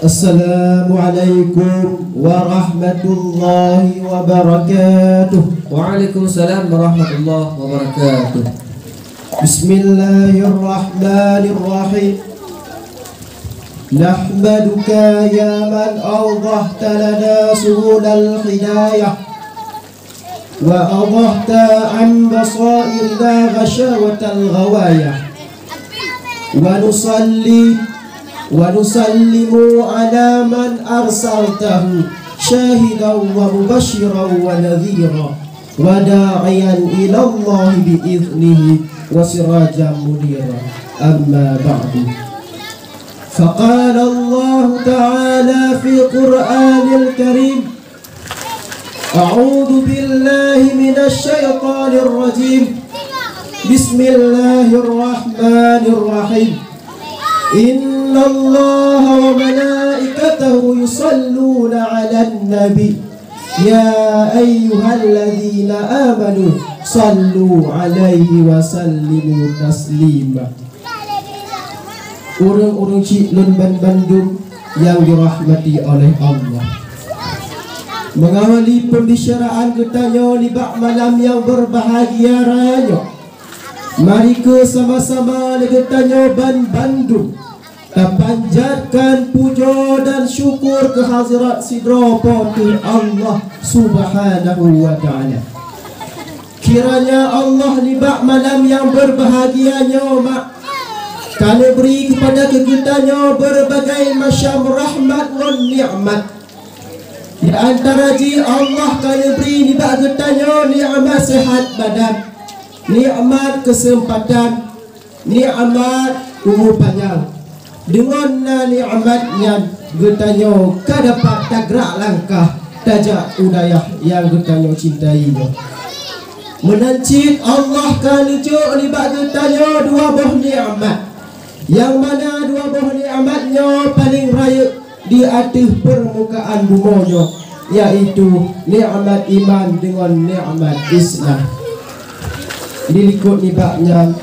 Assalamualaikum warahmatullahi wabarakatuh. Waalaikumsalam warahmatullahi wabarakatuh. Bismillahirrahmanirrahim. Nahmaduka ya man awdahta lana subulal hidayah wa awdahta an basairna ghashawatal ghawayah wa nusalli ونسلم على من أرسلته شاهدا ومبشرا ونذيرا وداعيا إلى الله بإذنه وسراجا منيرا أما بعد فقال الله تعالى في القرآن الكريم أعوذ بالله من الشيطان الرجيم بسم الله الرحمن الرحيم إن الله وملائكته يصلون على النبي يا أيها الذين آمنوا صلوا عليه وسلموا تسليما. Orang-orang Cik Lunban Bandung yang dirahmati oleh Allah, mengawali pembicaraan kita di bak malam yang berbahagia raya, mari ke sama-sama kita Bandung panjatkan puja dan syukur kehadirat sidra Patih Allah Subhanahu wa ta'ala. Kiranya Allah di bak malam yang berbahagianya mak kana beri kepada kitanya berbagai macam rahmat dan nikmat. Di antara ji Allah kana beri di bak kitanya nikmat sehat badan, nikmat kesempatan, nikmat umur panjang. Dengan nikmatnya getanya kadapat tagrak langkah tajak udayah yang getanya cintainya. Menancit Allah kanujuk libat getanya dua buah nikmat, yang mana dua buah nikmatnya paling raya di atas permukaan bumanya, yaitu nikmat iman dengan nikmat Islam. Dilikut nikmatnya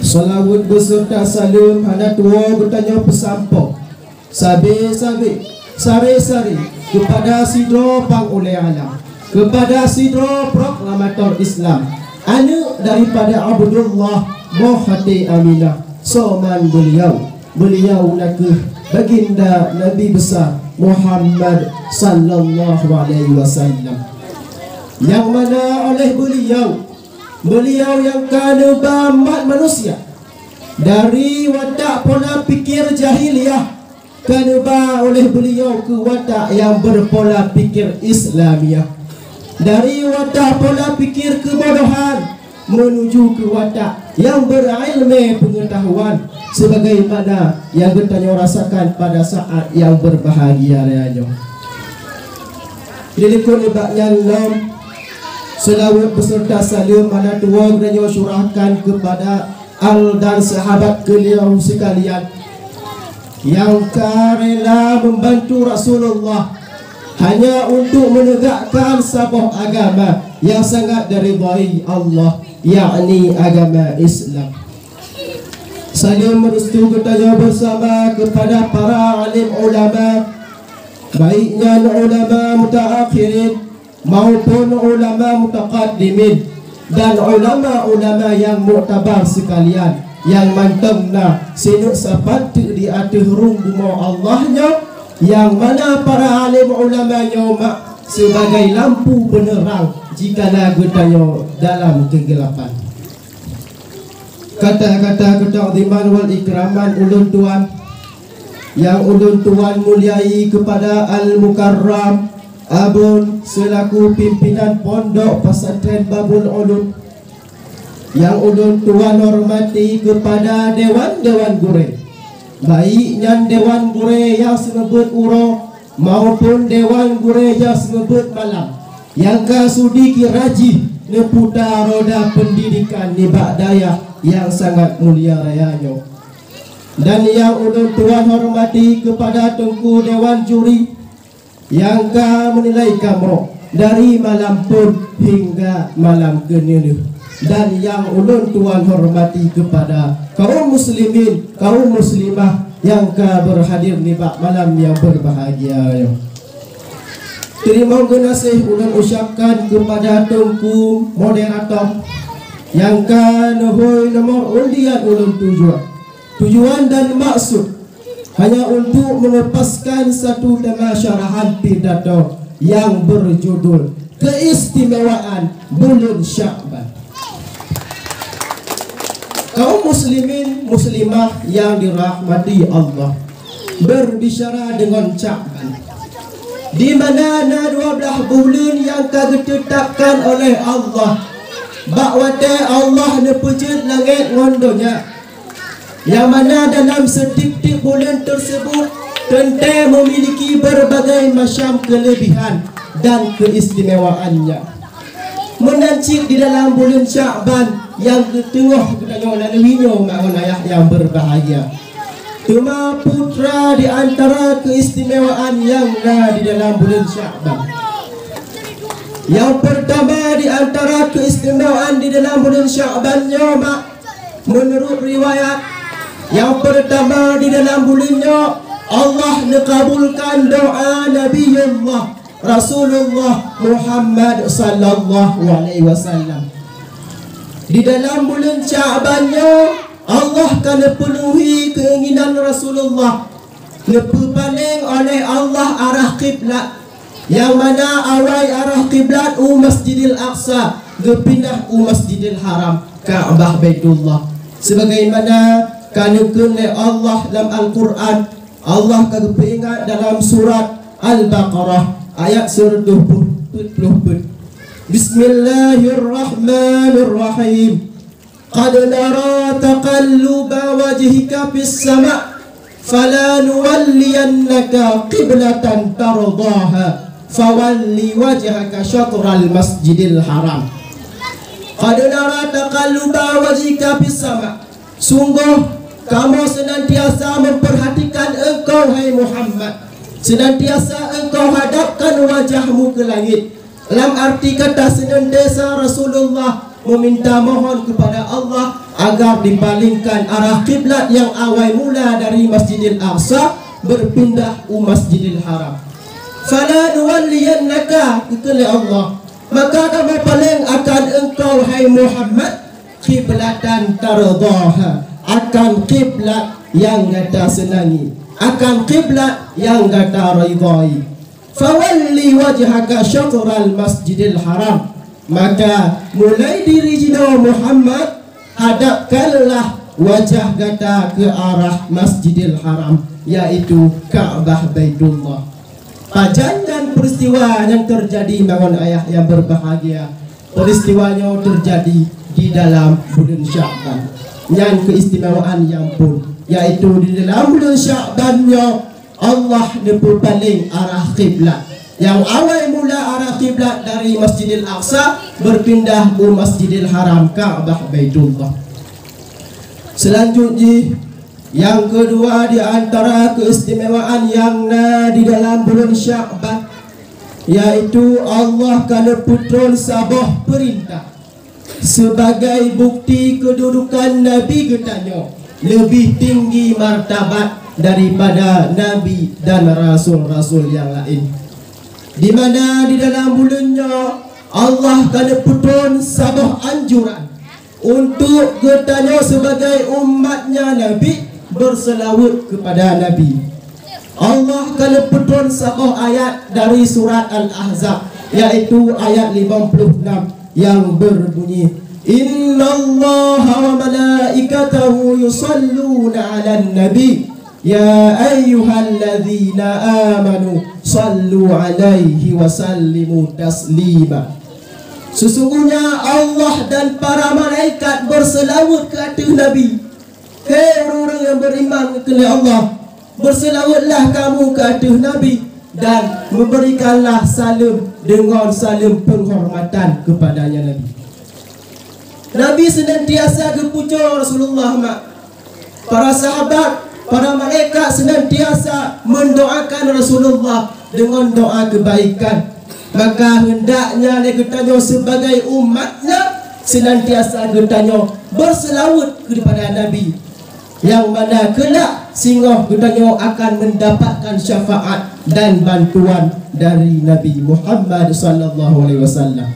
salawat beserta salam hana tua bertanya pesampau sabi-sabi sari-sari kepada sidra pang oleh alam, kepada sidra proklamator Islam, anak daripada Abdullah Muhati Aminah soman beliau nakah baginda Nabi besar Muhammad sallallahu alaihi wasallam, yang mana oleh beliau yang kana bambat manusia dari watak pola pikir jahiliyah, kana ba oleh beliau ke watak yang berpola pikir Islamiah, dari watak pola pikir kebodohan menuju ke watak yang berilmu pengetahuan, sebagaimana yang kita rasakan pada saat yang berbahagia raya. Dilikut ibaknya lam selawat beserta salam mana tua gereja syurahkan kepada al dan sahabat beliau sekalian yang rela membantu Rasulullah hanya untuk menegakkan sebuah agama yang sangat diridhai Allah, yakni agama Islam. Salam merestu kita bersama kepada para alim ulama, baiknya ulama mutaakhirin maupun ulama mutaqaddimin dan ulama-ulama yang muktabar sekalian, yang mantapna sinuk sapatu di atas rumah Allahnya, yang mana para alim ulamanya mak sebagai lampu penerang jika lagu dalam kegelapan. Kata-kata ketakziman wal ikraman ulun tuan yang ulun tuan muliai kepada Al-Mukarram Abun selaku pimpinan pondok pesantren Babul Ulum, yang ulun tuan hormati kepada dewan-dewan gure, baiknya dewan gure yang sebut uro maupun dewan gure yang sebut malam, yang kasudi kiraji neputar roda pendidikan di Bagdaya yang sangat mulia rayanya, dan yang ulun tuan hormati kepada tengku dewan juri yang menilai kamu dari malam pun hingga malam kenil, dan yang ulun tuan hormati kepada kaum muslimin, kaum muslimah yang berhadir di malam yang berbahagia. Terima kasih ulang ucapkan kepada Tunku moderator yang nuhui nomor undian ulun tujuan dan maksud hanya untuk melepaskan satu tema syarahan pidato yang berjudul Keistimewaan Bulan Sya'ban. Kaum muslimin muslimah yang dirahmati Allah, berbicara dengan Sya'ban, di mana 12 bulan yang ditetapkan oleh Allah, bakwate Allah nepejut langit ngondonya, yang mana dalam setiap bulan tersebut tentu memiliki berbagai macam kelebihan dan keistimewaannya. Menancik di dalam bulan Sya'ban yang ketengah ketengah laluinya makna ayah yang berbahagia. Cuma putra di antara keistimewaan yang ada di dalam bulan Sya'ban. Yang pertama di antara keistimewaan di dalam bulan Sya'bannya, menurut riwayat, yang pertama di dalam bulannya Allah mengabulkan doa Nabiullah Rasulullah Muhammad sallallahu alaihi wasallam. Di dalam bulan Sya'bannya Allah akan penuhi keinginan Rasulullah, dipaling oleh Allah arah kiblat, yang mana awal arah kiblat Masjidil Aqsa berpindah Masjidil Haram Ka'bah Baitullah. Sebagaimana kanukun oleh Allah dalam Al-Quran, Allah kagapingat dalam surat Al-Baqarah ayat 120. Bismillahirrahmanirrahim. Qad nara taqalluba wajhika fis sama' fala nuwalliyannaka qiblatan tardaha fawalli wajhaka syatral masjidil haram. Qad nara taqalluba wajhika fis sama', sungguh kamu senantiasa memperhatikan engkau hai Muhammad, senantiasa engkau hadapkan wajahmu ke langit. Dalam arti kata senantiasa Rasulullah meminta mohon kepada Allah agar dipalingkan arah kiblat yang awal mula dari Masjidil Aqsa berpindah ke Masjidil Haram. Fala nuwalliyannaka, kata Allah, maka kami paling akan engkau hai Muhammad kiblatan tardaha, akan kiblat yang kata senangi, akan kiblat yang kata ridai. Fawalli wajhaka syatral Masjidil Haram, maka mulai diri jina Muhammad hadapkanlah wajah kata ke arah Masjidil Haram, yaitu Ka'bah Baitullah. Pajan dan peristiwa yang terjadi bangun ayah yang berbahagia, peristiwanya terjadi di dalam bulan Sya'ban. Yang keistimewaan yang pun, yaitu di dalam bulan Sya'bannya Allah berpaling arah kiblat, yang awal mula arah kiblat dari Masjidil Aqsa berpindah ke Masjidil Haram Ka'bah Baitullah. Selanjutnya, yang kedua di antara keistimewaan yang ada di dalam bulan Sya'ban, yaitu Allah kana putron sabah perintah sebagai bukti kedudukan Nabi getanya lebih tinggi martabat daripada Nabi dan Rasul-Rasul yang lain, di mana di dalam bulannya Allah kana putron sabah anjuran untuk getanya sebagai umatnya Nabi berselawat kepada Nabi. Allah kana putron sabah ayat dari surat Al-Ahzab, yaitu ayat 56 yang berbunyi, Innallaha wa malaikatahu yusalluna 'alan nabi ya ayyuhalladzina amanu sallu 'alaihi wa sallimu taslima. Sesungguhnya Allah dan para malaikat berselawat ke atas Nabi. Hei orang-orang yang beriman kepada Allah, berselawatlah kamu ke atas Nabi dan memberikanlah salam dengan salam penghormatan kepadanya Nabi. Nabi senantiasa kepuja Rasulullah mak. Para sahabat, para malaikat senantiasa mendoakan Rasulullah dengan doa kebaikan. Maka hendaknya kita sebagai umatnya senantiasa kita berselawat kepada Nabi. yang mana kelak singoh gedanyo akan mendapatkan syafaat dan bantuan dari Nabi Muhammad sallallahu alaihi wasallam.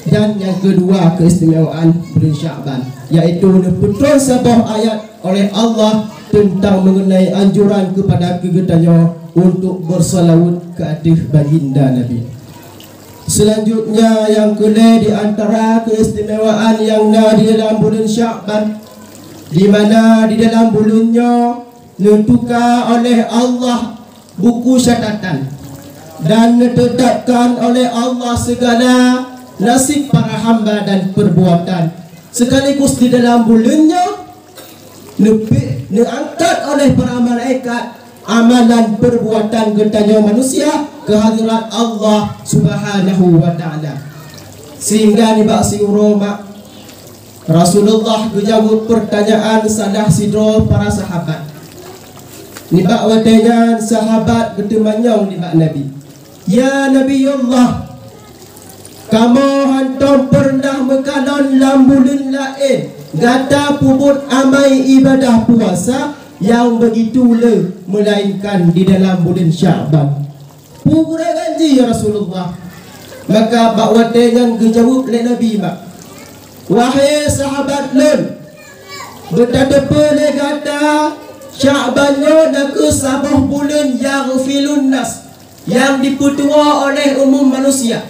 Dan yang kedua keistimewaan bulan Syaban, iaitu betul sebuah ayat oleh Allah tentang mengenai anjuran kepada kegedanyo untuk bersalawat ke atas baginda Nabi. Selanjutnya yang kedua di antara keistimewaan yang ada di dalam bulan Syaban, di mana di dalam bulannya ditukar oleh Allah buku catatan dan ditetapkan oleh Allah segala nasib para hamba dan perbuatan. Sekaligus di dalam bulannya diangkat oleh para malaikat amalan perbuatan getanya manusia ke hadirat Allah Subhanahu wa taala. Sehingga ni baksi Roma Rasulullah menjawab pertanyaan salah sidro para sahabat. Ni bak wadanya sahabat ketemanyong ni bak Nabi. Ya Nabi Allah, kamu hantar pernah mekanon lambulan lain gata puput amai ibadah puasa yang begitulah melainkan di dalam bulan Syaban. Pura ganji ya Rasulullah. Maka bak yang dijawab oleh Nabi mak, wahai sahabat lun, betapa boleh kata Syabannya nak ke sabah bulan yang filun nas, yang diputua oleh umum manusia.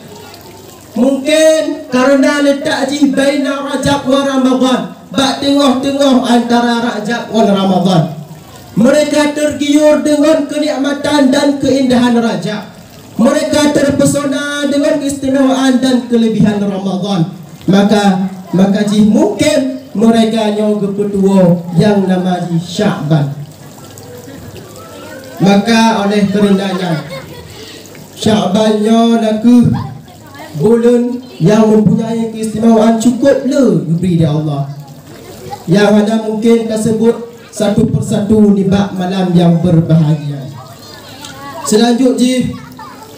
Mungkin karena letak di baina Rajab wa Ramadan, bak tengah-tengah antara Rajab wa Ramadan, mereka tergiur dengan kenikmatan dan keindahan Rajab. Mereka terpesona dengan keistimewaan dan kelebihan Ramadan. Maka ji mungkin mereka nyoga petua yang namanya Syaban. Maka oleh kerenanya Syabannya laku bulan yang mempunyai keistimewaan cukuplah diberi dari Allah, yang ada mungkin tersebut satu persatu di bab malam yang berbahagia. Selanjutnya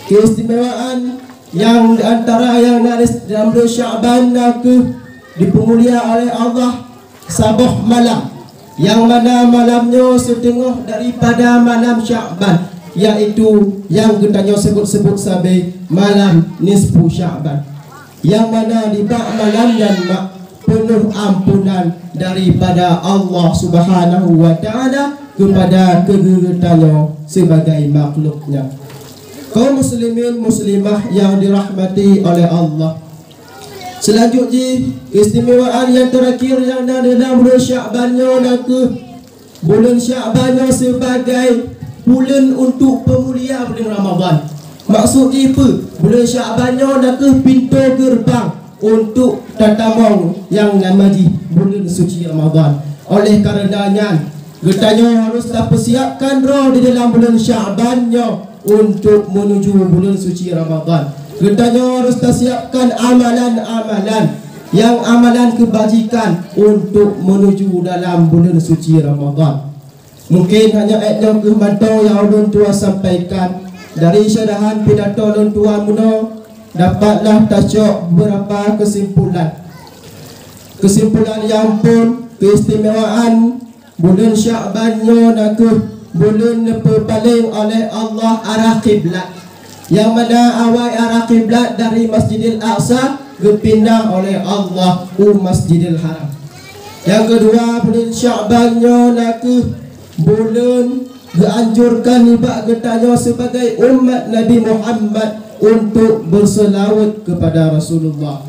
keistimewaan yang antara yang ada dalam bulan Syaban laku dipemulia oleh Allah sabah malam, yang mana malamnya setengah daripada malam Syaban, iaitu yang kita sebut-sebut sebagai malam nisfu Syaban, yang mana di bak malam dan penuh ampunan daripada Allah Subhanahu wa taala kepada kegegetannya sebagai makhluknya. Kaum muslimin muslimah yang dirahmati oleh Allah, selanjutnya istimewaan yang terakhir yang ada dalam bulan Syabannya laku bulan Syabannya sebagai bulan untuk pemulia bulan Ramadan. Maksudnya apa? Bulan Syabannya laku pintu gerbang untuk tatamong yang namanya bulan suci Ramadan. Oleh karenanya getanya harus persiapkan roh di dalam bulan Syabannya untuk menuju bulan suci Ramadan. Getanya harus siapkan amalan-amalan, yang amalan kebajikan untuk menuju dalam bulan suci Ramadan. Mungkin hanya ayatnya kemantau yang ulun tua sampaikan dari syarahan pidato ulun tua muno, dapatlah tasyok beberapa kesimpulan. Kesimpulan yang pun keistimewaan bulan Syabannya nakuh bulan paling oleh Allah arah kiblat, yang mana awal arah kiblat dari Masjidil Aqsa dipindah oleh Allah ke Masjidil Haram. Yang kedua bulan Syabannya nakuh bulan dianjurkan ibak getanya sebagai umat Nabi Muhammad untuk berselawat kepada Rasulullah.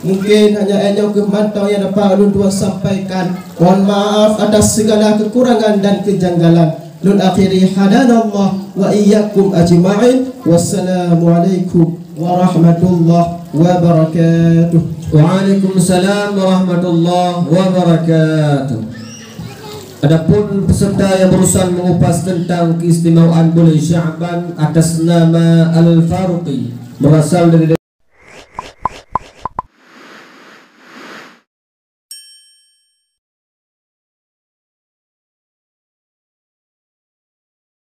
Mungkin hanya kemantau yang dapat ulun tua sampaikan. Mohon maaf atas segala kekurangan dan kejanggalan. Nun akhiri hadanallah wa iyyakum ajma'in. Wassalamualaikum warahmatullahi wabarakatuh. Waalaikumsalam warahmatullahi wabarakatuh. Adapun peserta yang berusaha mengupas tentang keistimewaan bulan Syaban atas nama Al-Faruqi, berasal dari